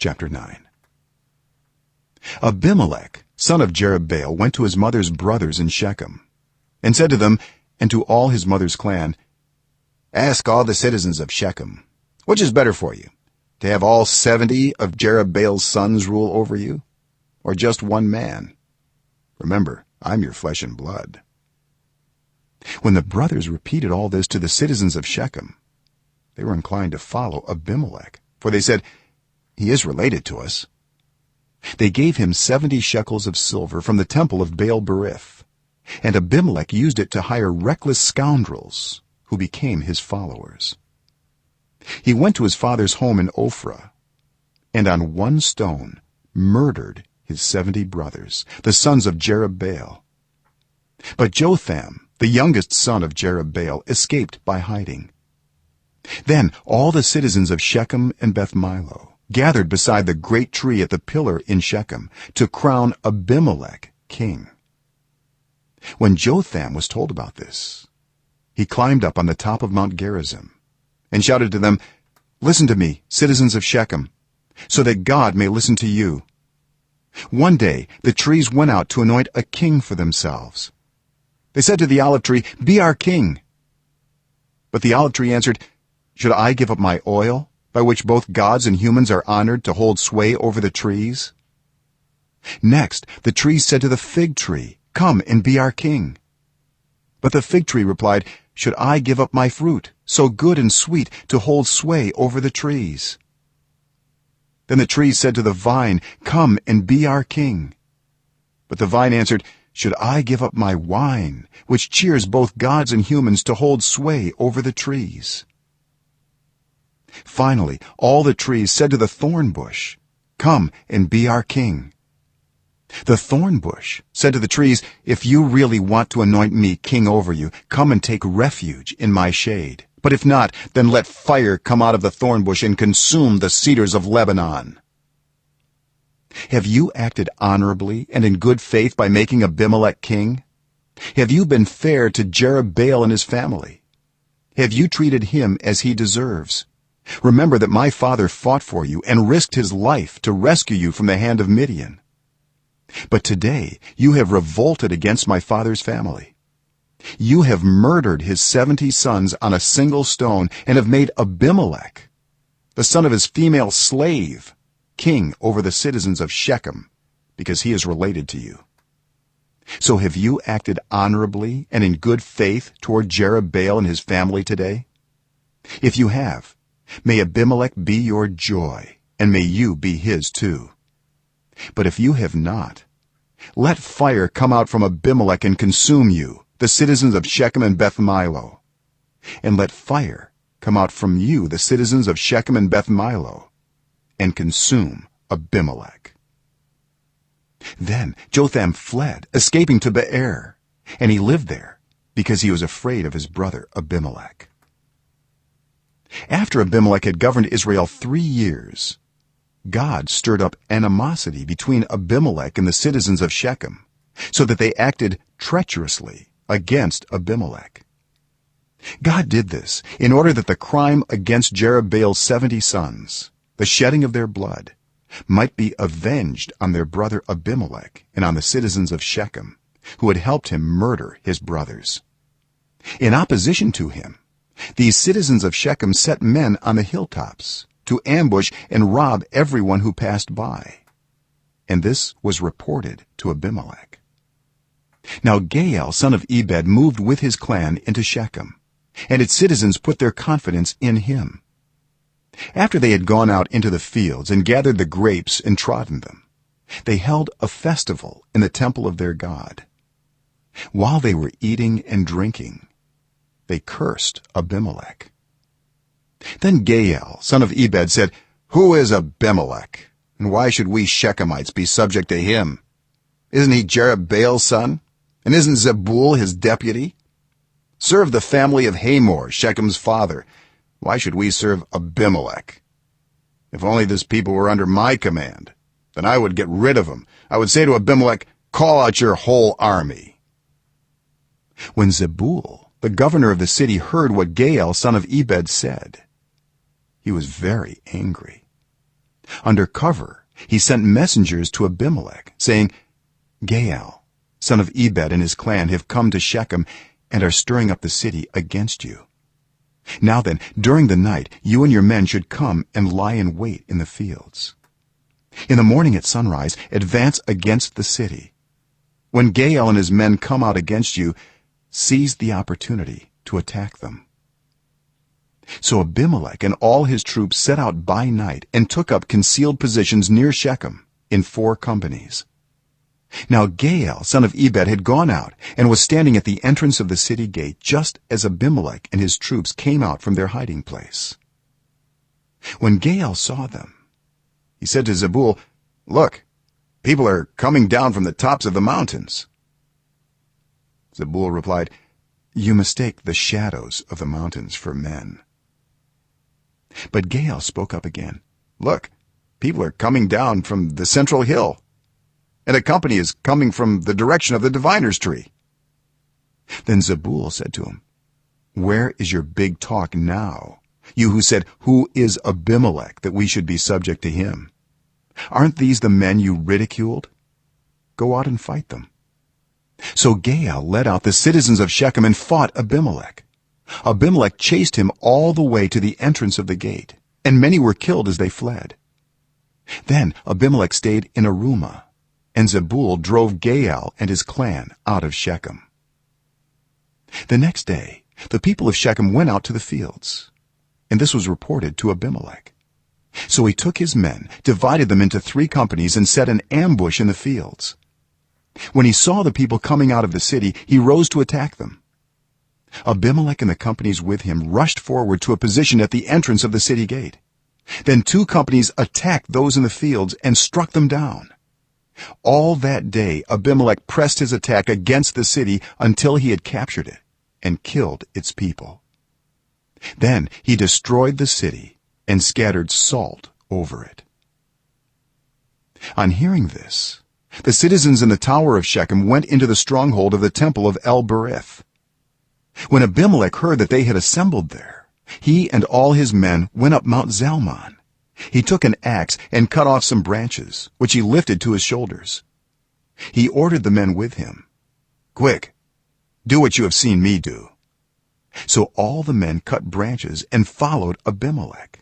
Chapter 9. Abimelech, son of Jerubbaal, went to his mother's brothers in Shechem, and said to them and to all his mother's clan, "Ask all the citizens of Shechem, which is better for you, to have all 70 of Jerubbaal's sons rule over you, or just one man? Remember, I'm your flesh and blood." When the brothers repeated all this to the citizens of Shechem, they were inclined to follow Abimelech, for they said, "He is related to us." They gave him 70 shekels of silver from the temple of Baal-berith, and Abimelech used it to hire reckless scoundrels who became his followers. He went to his father's home in Ophrah, and on one stone murdered his 70 brothers, the sons of Jerubbaal. But Jotham, the youngest son of Jerubbaal, escaped by hiding. Then all the citizens of Shechem and Beth-Milo gathered beside the great tree at the pillar in Shechem to crown Abimelech king. When Jotham was told about this, he climbed up on the top of Mount Gerizim and shouted to them, "Listen to me, citizens of Shechem, so that God may listen to you." One day the trees went out to anoint a king for themselves. They said to the olive tree, "Be our king." But the olive tree answered, "Should I give up my oil, by which both gods and humans are honored, to hold sway over the trees?" Next the trees said to the fig tree, "Come and be our king." But the fig tree replied, "Should I give up my fruit, so good and sweet, to hold sway over the trees?" Then the trees said to the vine, "Come and be our king." But the vine answered, "Should I give up my wine, which cheers both gods and humans, to hold sway over the trees?" Finally all the trees said to the thorn bush, "Come and be our king." The thorn bush said to the trees, "If you really want to anoint me king over you, come and take refuge in my shade. But if not, then let fire come out of the thorn bush and consume the cedars of Lebanon." Have you acted honorably and in good faith by making Abimelech king? Have you been fair to Jerubbaal and his family? Have you treated him as he deserves? Remember that my father fought for you and risked his life to rescue you from the hand of Midian. But today you have revolted against my father's family. You have murdered his 70 sons on a single stone and have made Abimelech, the son of his female slave, king over the citizens of Shechem, because he is related to you. So have you acted honorably and in good faith toward Jerubbaal and his family today? If you have, may Abimelech be your joy, and may you be his too. But if you have not, let fire come out from Abimelech and consume you, the citizens of Shechem and Beth-Milo, and let fire come out from you, the citizens of Shechem and Beth-Milo, and consume Abimelech. Then Jotham fled, escaping to Beer, and he lived there because he was afraid of his brother Abimelech. After Abimelech had governed Israel 3 years, God stirred up animosity between Abimelech and the citizens of Shechem, so that they acted treacherously against Abimelech. God did this in order that the crime against Jerubbaal's 70 sons, the shedding of their blood, might be avenged on their brother Abimelech and on the citizens of Shechem, who had helped him murder his brothers. In opposition to him, these citizens of Shechem set men on the hilltops to ambush and rob everyone who passed by, and this was reported to Abimelech. Now Gaal, son of Ebed, moved with his clan into Shechem, and its citizens put their confidence in him. After they had gone out into the fields and gathered the grapes and trodden them, they held a festival in the temple of their god. While they were eating and drinking, they cursed Abimelech. Then Gaal, son of Ebed, said, "Who is Abimelech, and why should we Shechemites be subject to him? Isn't he Jerubbaal's son, and isn't Zebul his deputy? Serve the family of Hamor, Shechem's father. Why should we serve Abimelech? If only this people were under my command, then I would get rid of him. I would say to Abimelech, 'Call out your whole army.'" When Zebul, the governor of the city, heard what Gaal, son of Ebed, said, he was very angry. Under cover he sent messengers to Abimelech, saying, Gaal, son of Ebed, and his clan have come to Shechem and are stirring up the city against you. Now then, during the night you and your men should come and lie in wait in the fields. In the morning at sunrise advance against the city. When Gaal and his men come out against you, seize the opportunity to attack them." So Abimelech and all his troops set out by night and took up concealed positions near Shechem in 4 companies. Now Gaal, son of Ebed, had gone out and was standing at the entrance of the city gate just as Abimelech and his troops came out from their hiding place. When Gaal saw them, he said to Zebul, "Look, people are coming down from the tops of the mountains." Zebul replied, "You mistake the shadows of the mountains for men." But Gaal spoke up again, "Look, people are coming down from the central hill, and a company is coming from the direction of the diviner's tree." Then Zebul said to him, "Where is your big talk now, you who said, 'Who is Abimelech that we should be subject to him?' Aren't these the men you ridiculed? Go out and fight them." So Gaal led out the citizens of Shechem and fought Abimelech. Abimelech chased him all the way to the entrance of the gate, and many were killed as they fled. Then Abimelech stayed in Arumah, and Zebul drove Gaal and his clan out of Shechem. The next day the people of Shechem went out to the fields, and this was reported to Abimelech. So he took his men, divided them into 3 companies, and set an ambush in the fields. When he saw the people coming out of the city, he rose to attack them. Abimelech and the companies with him rushed forward to a position at the entrance of the city gate. Then 2 companies attacked those in the fields and struck them down. All that day Abimelech pressed his attack against the city until he had captured it and killed its people. Then he destroyed the city and scattered salt over it. On hearing this, the citizens in the tower of Shechem went into the stronghold of the temple of El-Berith. When Abimelech heard that they had assembled there, he and all his men went up Mount Zalmon. He took an axe and cut off some branches, which he lifted to his shoulders. He ordered the men with him, "Quick, do what you have seen me do." So all the men cut branches and followed Abimelech.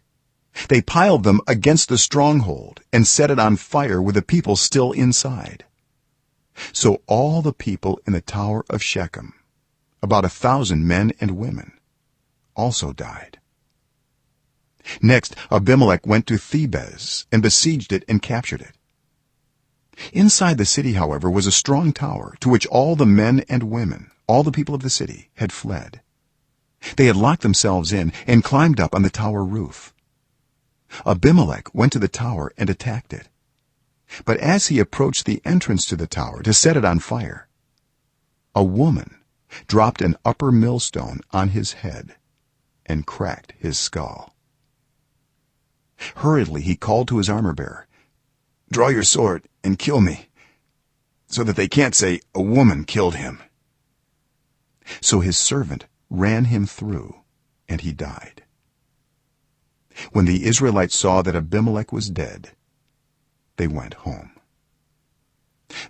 They piled them against the stronghold and set it on fire with the people still inside. So all the people in the tower of Shechem, about 1,000 men and women, also died. Next Abimelech went to Thebez and besieged it and captured it. Inside the city, however, was a strong tower to which all the men and women, all the people of the city, had fled. They had locked themselves in and climbed up on the tower roof. Abimelech went to the tower and attacked it. But as he approached the entrance to the tower to set it on fire, a woman dropped an upper millstone on his head and cracked his skull. Hurriedly he called to his armor-bearer, "Draw your sword and kill me, so that they can't say a woman killed him." So his servant ran him through, and he died. When the Israelites saw that Abimelech was dead, they went home.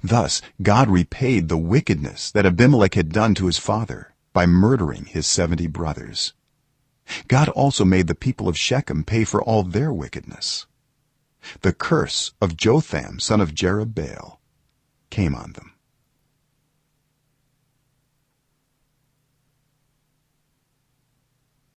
Thus God repaid the wickedness that Abimelech had done to his father by murdering his 70 brothers. God also made the people of Shechem pay for all their wickedness. The curse of Jotham, son of Jerubbaal, came on them.